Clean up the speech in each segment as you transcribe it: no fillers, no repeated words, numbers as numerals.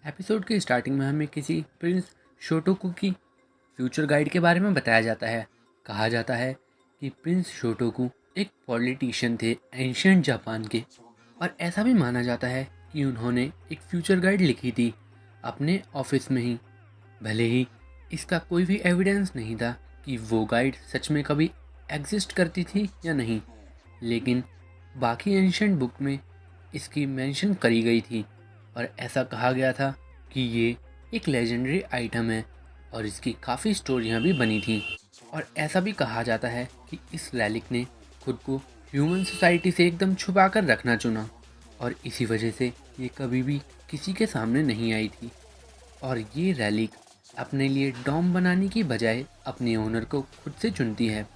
Episode के starting में हमें किसी प्रिंस शोटोकू की फ्यूचर गाइड के बारे में बताया जाता है। कहा जाता है कि प्रिंस शोटोकू एक पॉलिटिशियन थे एंशियंट जापान के, और ऐसा भी माना जाता है कि उन्होंने एक फ्यूचर गाइड लिखी थी अपने ऑफिस में ही। भले ही इसका कोई भी एविडेंस नहीं था कि वो गाइड सच में कभी एग्जिस्ट करती थी या नहीं, लेकिन बाकी एंशियंट बुक में इसकी मेंशन करी गई थी और ऐसा कहा गया था कि ये एक लेजेंडरी आइटम है और इसकी काफ़ी स्टोरियाँ भी बनी थी। और ऐसा भी कहा जाता है कि इस रैलिक ने खुद को ह्यूमन सोसाइटी से एकदम छुपा कर रखना चुना और इसी वजह से ये कभी भी किसी के सामने नहीं आई थी। और ये रैलिक अपने लिए डॉम बनाने की बजाय अपने ओनर को खुद से चुनती है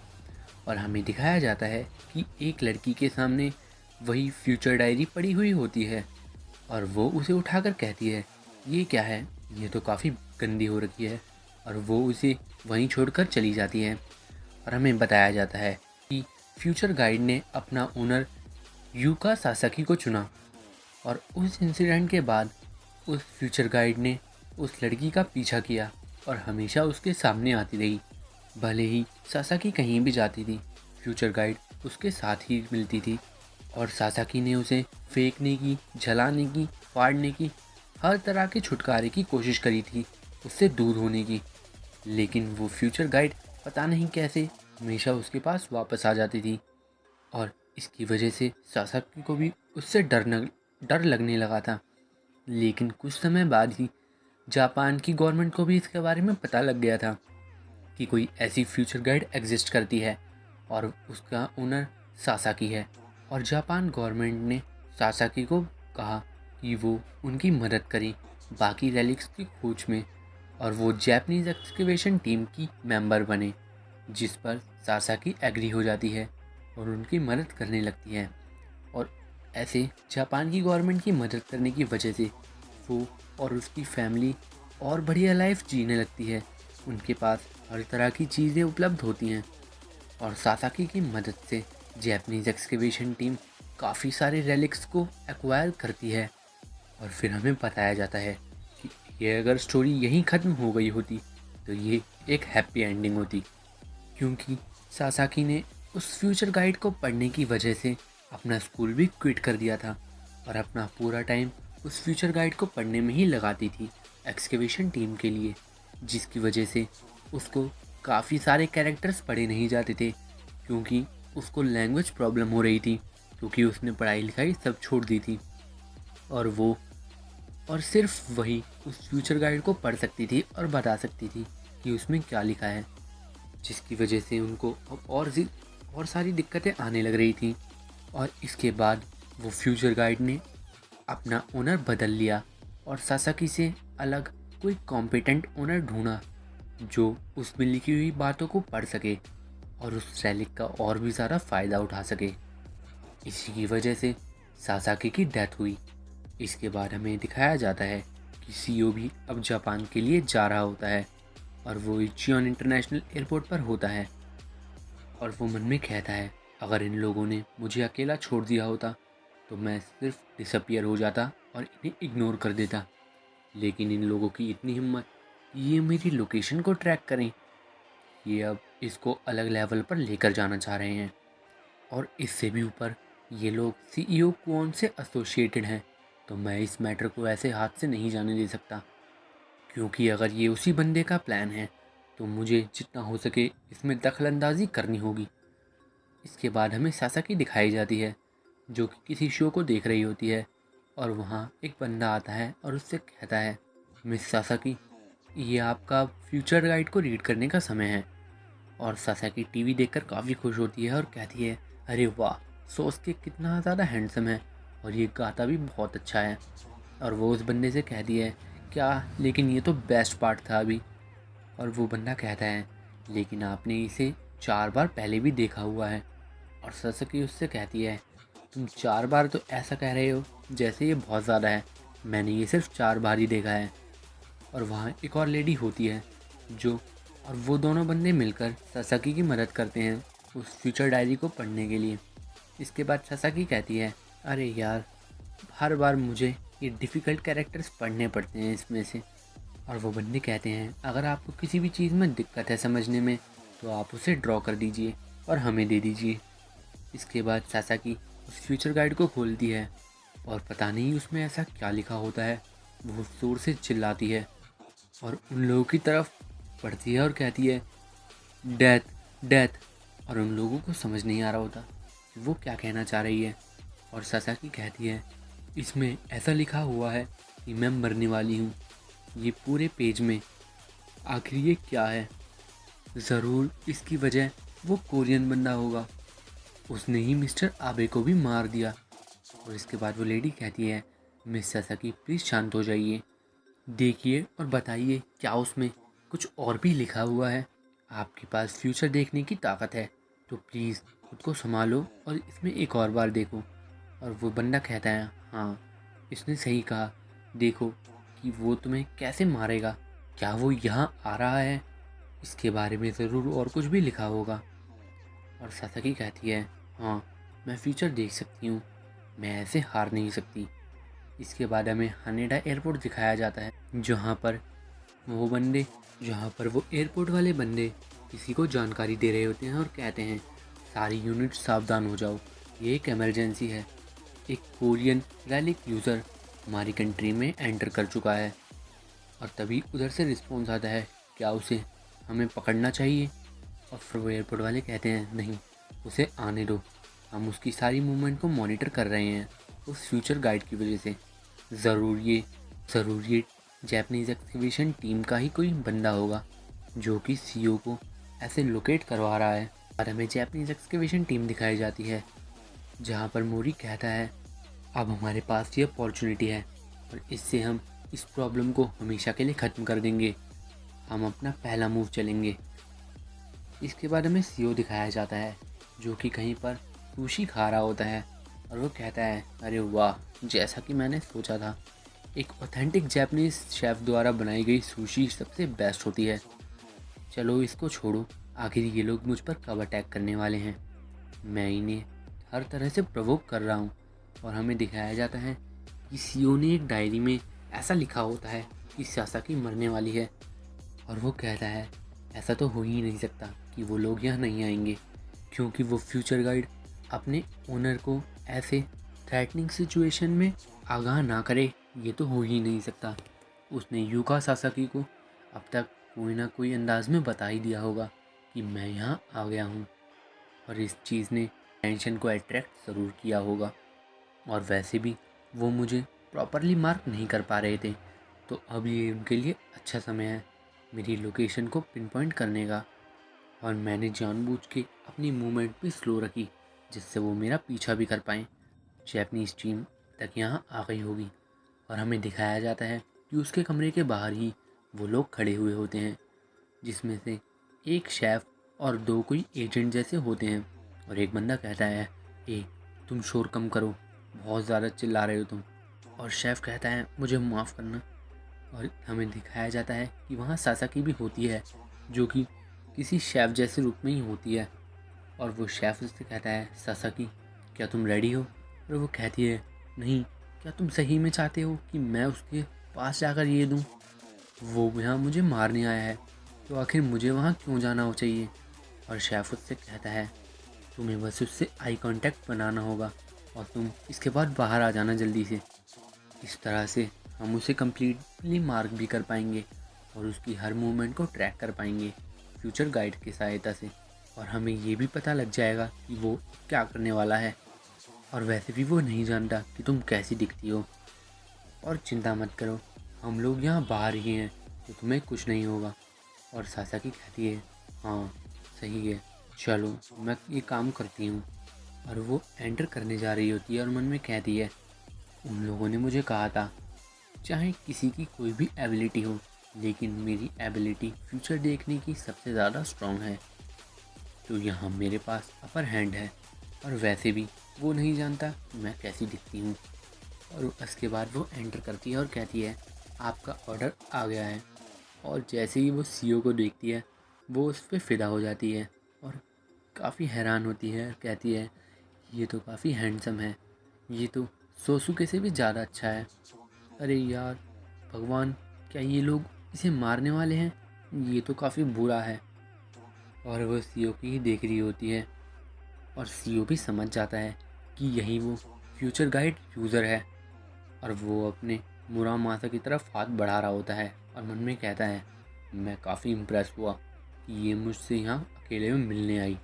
और हमें दिखाया जाता है कि एक लड़की के सामने वही फ्यूचर डायरी पड़ी हुई होती है और वो उसे उठाकर कहती है, ये क्या है, ये तो काफ़ी गंदी हो रखी है, और वो उसे वहीं छोड़कर चली जाती है। और हमें बताया जाता है कि फ्यूचर गाइड ने अपना ओनर यूका सासाकी को चुना और उस इंसिडेंट के बाद उस फ्यूचर गाइड ने उस लड़की का पीछा किया और हमेशा उसके सामने आती रही। भले ही सासाकी कहीं भी जाती थी, फ्यूचर गाइड उसके साथ ही मिलती थी और सासाकी ने उसे फेंकने की, जलाने की, फाड़ने की, हर तरह के छुटकारे की कोशिश करी थी, उससे दूर होने की, लेकिन वो फ्यूचर गाइड पता नहीं कैसे हमेशा उसके पास वापस आ जाती थी। और इसकी वजह से सासाकी को भी उससे डर लगने लगा था। लेकिन कुछ समय बाद ही जापान की गवर्नमेंट को भी इसके बारे में पता लग गया था कि कोई ऐसी फ्यूचर गाइड एग्जिस्ट करती है और उसका ओनर सासाकी है। और जापान गवर्नमेंट ने सासाकी को कहा कि वो उनकी मदद करे बाकी रेलिक्स की खोज में और वो जापानीज एक्सकेवेशन टीम की मेंबर बने, जिस पर सासाकी एग्री हो जाती है और उनकी मदद करने लगती है। और ऐसे जापान की गवर्नमेंट की मदद करने की वजह से वो और उसकी फैमिली और बढ़िया लाइफ जीने लगती है। उनके पास हर तरह की चीज़ें उपलब्ध होती हैं और सासाकी की मदद से जापानीज एक्सकेवेशन टीम काफ़ी सारे रेलिक्स को एक्वायर करती है। और फिर हमें बताया जाता है कि ये अगर स्टोरी यहीं ख़त्म हो गई होती तो ये एक हैप्पी एंडिंग होती, क्योंकि सासाकी ने उस फ्यूचर गाइड को पढ़ने की वजह से अपना स्कूल भी क्विट कर दिया था और अपना पूरा टाइम उस फ्यूचर गाइड को पढ़ने में ही लगाती थी एक्सकेवेशन टीम के लिए, जिसकी वजह से उसको काफ़ी सारे कैरेक्टर्स पढ़े नहीं जाते थे क्योंकि उसको लैंग्वेज प्रॉब्लम हो रही थी, क्योंकि उसने पढ़ाई लिखाई सब छोड़ दी थी और सिर्फ वही उस फ्यूचर गाइड को पढ़ सकती थी और बता सकती थी कि उसमें क्या लिखा है, जिसकी वजह से उनको और सारी दिक्कतें आने लग रही थी। और इसके बाद वो फ्यूचर गाइड ने अपना ओनर बदल लिया और सासाकी से अलग कोई कॉम्पिटेंट ओनर ढूंढा जो उसमें लिखी हुई बातों को पढ़ सके और उस रैलिक का और भी ज़्यादा फ़ायदा उठा सके। इसी की वजह से सासाकी की डेथ हुई। इसके बाद हमें दिखाया जाता है कि सीओ भी अब जापान के लिए जा रहा होता है और वो इचियोन इंटरनेशनल एयरपोर्ट पर होता है और वो मन में कहता है, अगर इन लोगों ने मुझे अकेला छोड़ दिया होता तो मैं सिर्फ डिसअपियर हो जाता और इन्हें इग्नोर कर देता, लेकिन इन लोगों की इतनी हिम्मत कि ये मेरी लोकेशन को ट्रैक करें, ये अब इसको अलग लेवल पर लेकर जाना चाह रहे हैं। और इससे भी ऊपर ये लोग सीईओ क्वोन से एसोसिएटेड हैं, तो मैं इस मैटर को ऐसे हाथ से नहीं जाने दे सकता, क्योंकि अगर ये उसी बंदे का प्लान है तो मुझे जितना हो सके इसमें दखलंदाजी करनी होगी। इसके बाद हमें सासाकी दिखाई जाती है जो कि किसी शो को देख रही होती है और वहाँ एक बंदा आता है और उससे कहता है, मिस सासाकी, ये आपका फ्यूचर गाइड को रीड करने का समय है। और सासाकी टीवी देखकर काफ़ी खुश होती है और कहती है, अरे वाह, सोस्के कितना ज़्यादा हैंडसम है और ये गाता भी बहुत अच्छा है। और वो उस बंदे से कहती है, क्या, लेकिन ये तो बेस्ट पार्ट था अभी। और वो बंदा कहता है, लेकिन आपने इसे 4 बार पहले भी देखा हुआ है। और सासाकी उससे कहती है, तुम 4 बार तो ऐसा कह रहे हो जैसे ये बहुत ज़्यादा है, मैंने ये सिर्फ 4 बार ही देखा है। और वहाँ एक और लेडी होती है और वो दोनों बंदे मिलकर सासाकी की मदद करते हैं उस फ्यूचर डायरी को पढ़ने के लिए। इसके बाद सासाकी कहती है, अरे यार, हर बार मुझे ये डिफ़िकल्ट कैरेक्टर्स पढ़ने पड़ते हैं इसमें से। और वो बंदे कहते हैं अगर आपको किसी भी चीज़ में दिक्कत है समझने में तो आप उसे ड्रॉ कर दीजिए और हमें दे दीजिए। इसके बाद सासाकी उस फ्यूचर गाइड को खोलती है और पता नहीं उसमें ऐसा क्या लिखा होता है। वो ज़ोर से चिल्लाती है और उन लोगों की तरफ बढ़ती है और कहती है डेथ डेथ। और उन लोगों को समझ नहीं आ रहा होता कि वो क्या कहना चाह रही है। और सासाकी कहती है इसमें ऐसा लिखा हुआ है कि मैं मरने वाली हूँ। ये पूरे पेज में आखिर ये क्या है? ज़रूर इसकी वजह वो कोरियन बंदा होगा, उसने ही मिस्टर आबे को भी मार दिया। और इसके बाद वो लेडी कहती है मिस सासाकी प्लीज़ शांत हो जाइए, देखिए और बताइए क्या उसमें कुछ और भी लिखा हुआ है। आपके पास फ्यूचर देखने की ताकत है तो प्लीज़ खुद को संभालो और इसमें एक और बार देखो। और वो बंदा कहता है हाँ इसने सही कहा, देखो कि वो तुम्हें कैसे मारेगा, क्या वो यहाँ आ रहा है, इसके बारे में ज़रूर और कुछ भी लिखा होगा। और सासाकी कहती है हाँ मैं फ्यूचर देख सकती हूँ, मैं ऐसे हार नहीं सकती। इसके बाद हमें हानेडा एयरपोर्ट दिखाया जाता है जहाँ पर वो एयरपोर्ट वाले बंदे किसी को जानकारी दे रहे होते हैं और कहते हैं सारी यूनिट सावधान हो जाओ, ये एक इमरजेंसी है, एक कोरियन रैलिक यूज़र हमारी कंट्री में एंटर कर चुका है। और तभी उधर से रिस्पॉन्स आता है क्या उसे हमें पकड़ना चाहिए। और फिर वो एयरपोर्ट वाले कहते हैं नहीं उसे आने दो, हम उसकी सारी मूवमेंट को मॉनिटर कर रहे हैं उस फ्यूचर गाइड की वजह से। ज़रूर ये जैपनीज़ एक्सकवेशन टीम का ही कोई बंदा होगा जो कि सीईओ को ऐसे लोकेट करवा रहा है। और हमें जैपनीज़ एक्सकवेशन टीम दिखाई जाती है जहाँ पर मोरी कहता है अब हमारे पास ये अपॉर्चुनिटी है और इससे हम इस प्रॉब्लम को हमेशा के लिए ख़त्म कर देंगे, हम अपना पहला मूव चलेंगे। इसके बाद हमें सीईओ दिखाया जाता है जो कि कहीं पर सुशी खा रहा होता है और वो कहता है अरे वाह, जैसा कि मैंने सोचा था, एक ऑथेंटिक जापानीज़ शेफ़ द्वारा बनाई गई सुशी सबसे बेस्ट होती है। चलो इसको छोड़ो, आखिर ये लोग मुझ पर कब अटैक करने वाले हैं, मैं इन्हें हर तरह से प्रोवोक कर रहा हूँ। और हमें दिखाया जाता है कि सीईओ ने एक डायरी में ऐसा लिखा होता है कि सासाकी मरने वाली है। और वो कहता है ऐसा तो हो ही नहीं सकता कि वो लोग यहाँ नहीं आएंगे, क्योंकि वो फ्यूचर गाइड अपने ओनर को ऐसे थ्रेटनिंग सिचुएशन में आगाह ना करे, ये तो हो ही नहीं सकता। उसने यूका सासाकी को अब तक कोई ना कोई अंदाज में बता ही दिया होगा कि मैं यहाँ आ गया हूँ, और इस चीज़ ने टेंशन को अट्रैक्ट ज़रूर किया होगा। और वैसे भी वो मुझे प्रॉपरली मार्क नहीं कर पा रहे थे, तो अब ये उनके लिए अच्छा समय है मेरी लोकेशन को पिन पॉइंट करने का। और मैंने जानबूझ के अपनी मूवमेंट भी स्लो रखी जिससे वो मेरा पीछा भी कर पाएँ। जैपनीज़ टीम तक यहाँ आ गई होगी और हमें दिखाया जाता है कि उसके कमरे के बाहर ही वो लोग खड़े हुए होते हैं, जिसमें से एक शेफ़ और दो कोई एजेंट जैसे होते हैं। और एक बंदा कहता है ए तुम शोर कम करो, बहुत ज़्यादा चिल्ला रहे हो तुम। और शेफ़ कहता है मुझे माफ़ करना। और हमें दिखाया जाता है कि वहाँ सासाकी भी होती है जो कि किसी शेफ़ जैसे रूप में ही होती है। और वो शेफ़ उससे कहता है सासाकी क्या तुम रेडी हो? और वो कहती है नहीं, क्या तुम सही में चाहते हो कि मैं उसके पास जाकर ये दूँ? वो यहाँ मुझे मारने आया है तो आखिर मुझे वहाँ क्यों जाना हो चाहिए? और शेफ़ उससे कहता है तुम्हें बस उससे आई कांटेक्ट बनाना होगा और तुम इसके बाद बाहर आ जाना जल्दी से। इस तरह से हम उसे कम्प्लीटली मार्क भी कर पाएंगे और उसकी हर मूवमेंट को ट्रैक कर पाएंगे फ्यूचर गाइड की सहायता से। और हमें ये भी पता लग जाएगा कि वो क्या करने वाला है। और वैसे भी वो नहीं जानता कि तुम कैसी दिखती हो। और चिंता मत करो, हम लोग यहाँ बाहर ही हैं तो तुम्हें कुछ नहीं होगा। और सासाकी कहती है हाँ सही है, चलो मैं ये काम करती हूँ। और वो एंटर करने जा रही होती है और मन में कहती है उन लोगों ने मुझे कहा था चाहे किसी की कोई भी एबिलिटी हो, लेकिन मेरी एबिलिटी फ्यूचर देखने की सबसे ज़्यादा स्ट्रॉन्ग है, तो यहाँ मेरे पास अपर हैंड है। और वैसे भी वो नहीं जानता मैं कैसी दिखती हूँ। और उसके बाद वो एंटर करती है और कहती है आपका ऑर्डर आ गया है। और जैसे ही वो सीईओ को देखती है वो उस पर फ़िदा हो जाती है और काफ़ी हैरान होती है। कहती है ये तो काफ़ी हैंडसम है, ये तो सोसुके से भी ज़्यादा अच्छा है। अरे यार भगवान, क्या ये लोग इसे मारने वाले हैं? ये तो काफ़ी बुरा है। और वो सीओ की ही देख रही होती है और सीओ भी समझ जाता है कि यही वो फ्यूचर गाइड यूज़र है और वो अपने मुरामासा की तरफ हाथ बढ़ा रहा होता है और मन में कहता है, मैं काफ़ी इम्प्रेस हुआ कि ये मुझसे यहाँ अकेले में मिलने आई।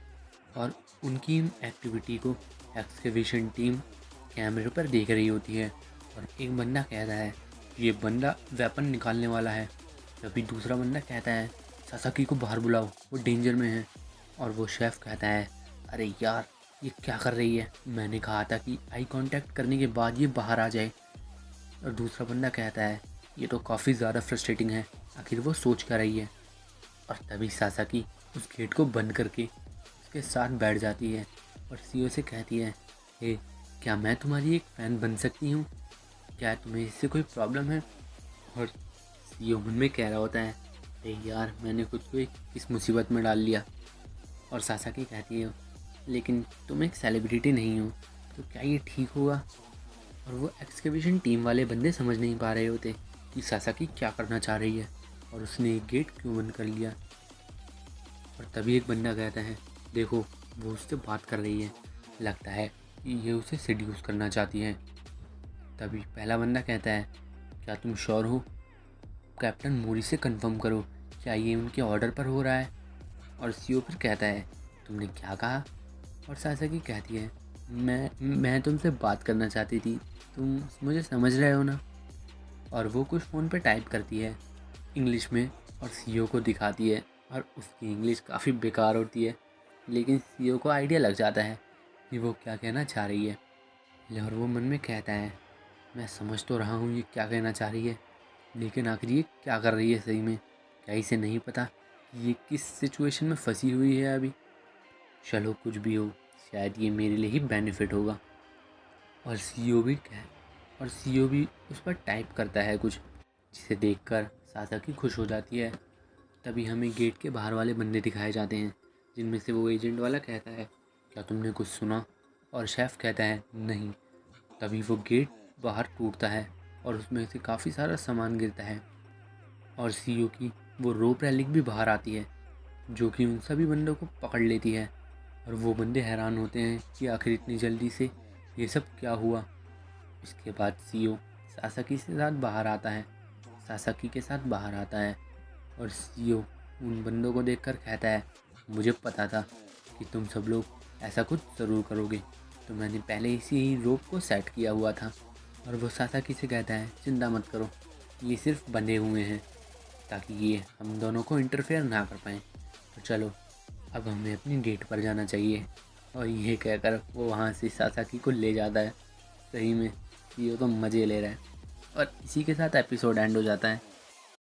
और उनकी इन एक्टिविटी को एक्सकेवेशन टीम कैमरे पर देख रही होती है और एक बंदा कहता है, ये बंदा वेपन निकालने वाला है। तभी दूसरा बंदा कहता है, सासाकी को बाहर बुलाओ, वो डेंजर में है। और वो शेफ़ कहता है, अरे यार ये क्या कर रही है, मैंने कहा था कि आई कांटेक्ट करने के बाद ये बाहर आ जाए। और दूसरा बंदा कहता है, ये तो काफ़ी ज़्यादा फ्रस्ट्रेटिंग है, आखिर वो सोच कर रही है। और तभी सासाकी उस गेट को बंद करके उसके साथ बैठ जाती है और सीओ से कहती है, हे क्या मैं तुम्हारी एक फ़ैन बन सकती हूँ? क्या तुम्हें इससे कोई प्रॉब्लम है? और सीओ मन में कह रहा होता है, अरे यार मैंने खुद को एक किस मुसीबत में डाल लिया। और सासाकी कहती है, लेकिन तुम एक सेलिब्रिटी नहीं हो, तो क्या ये ठीक होगा? और वो एक्सकेवेशन टीम वाले बंदे समझ नहीं पा रहे होते कि सासाकी क्या करना चाह रही है और उसने एक गेट क्यों बंद कर लिया। और तभी एक बंदा कहता है, देखो वो उससे बात कर रही है, लगता है कि ये उसे सेड्यूस करना चाहती है। तभी पहला बंदा कहता है, क्या तुम श्योर हो? कैप्टन मोरी से कंफर्म करो, क्या ये उनके ऑर्डर पर हो रहा है? और सीओ फिर कहता है, तुमने क्या कहा? और सासाकी कहती है, मैं तुमसे बात करना चाहती थी, तुम मुझे समझ रहे हो ना? और वो कुछ फ़ोन पे टाइप करती है इंग्लिश में और सीओ को दिखाती है और उसकी इंग्लिश काफ़ी बेकार होती है, लेकिन सीओ को आइडिया लग जाता है कि वो क्या कहना चाह रही है। और वो मन में कहता है, मैं समझ तो रहा हूँ ये क्या कहना चाह रही है, लेकिन आखिर ये क्या कर रही है सही में? क्या इसे नहीं पता कि ये किस सिचुएशन में फंसी हुई है अभी? चलो कुछ भी हो, शायद ये मेरे लिए ही बेनिफिट होगा। और सीओ भी उस पर टाइप करता है कुछ, जिसे देखकर सासाकी खुश हो जाती है। तभी हमें गेट के बाहर वाले बंदे दिखाए जाते हैं, जिनमें से वो एजेंट वाला कहता है, क्या तुमने कुछ सुना? और शेफ़ कहता है, नहीं। तभी वो गेट बाहर टूटता है और उसमें से काफ़ी सारा सामान गिरता है और सीओ की वो रोप रेलिक भी बाहर आती है, जो कि उन सभी बंदों को पकड़ लेती है। और वो बंदे हैरान होते हैं कि आखिर इतनी जल्दी से ये सब क्या हुआ। इसके बाद सीओ सासाकी के साथ बाहर आता है और सीओ उन बंदों को देखकर कहता है, मुझे पता था कि तुम सब लोग ऐसा कुछ ज़रूर करोगे, तो मैंने पहले इसी ही रोप को सेट किया हुआ था। और वो सासाकी से कहता है, चिंता मत करो, ये सिर्फ बंधे हुए हैं ताकि ये हम दोनों को इंटरफेयर ना कर पाएँ। तो चलो अब हमें अपनी डेट पर जाना चाहिए। और ये कहकर वो वहाँ से सासाकी को ले जाता है। सही में सीओ तो मज़े ले रहा है। और इसी के साथ एपिसोड एंड हो जाता है।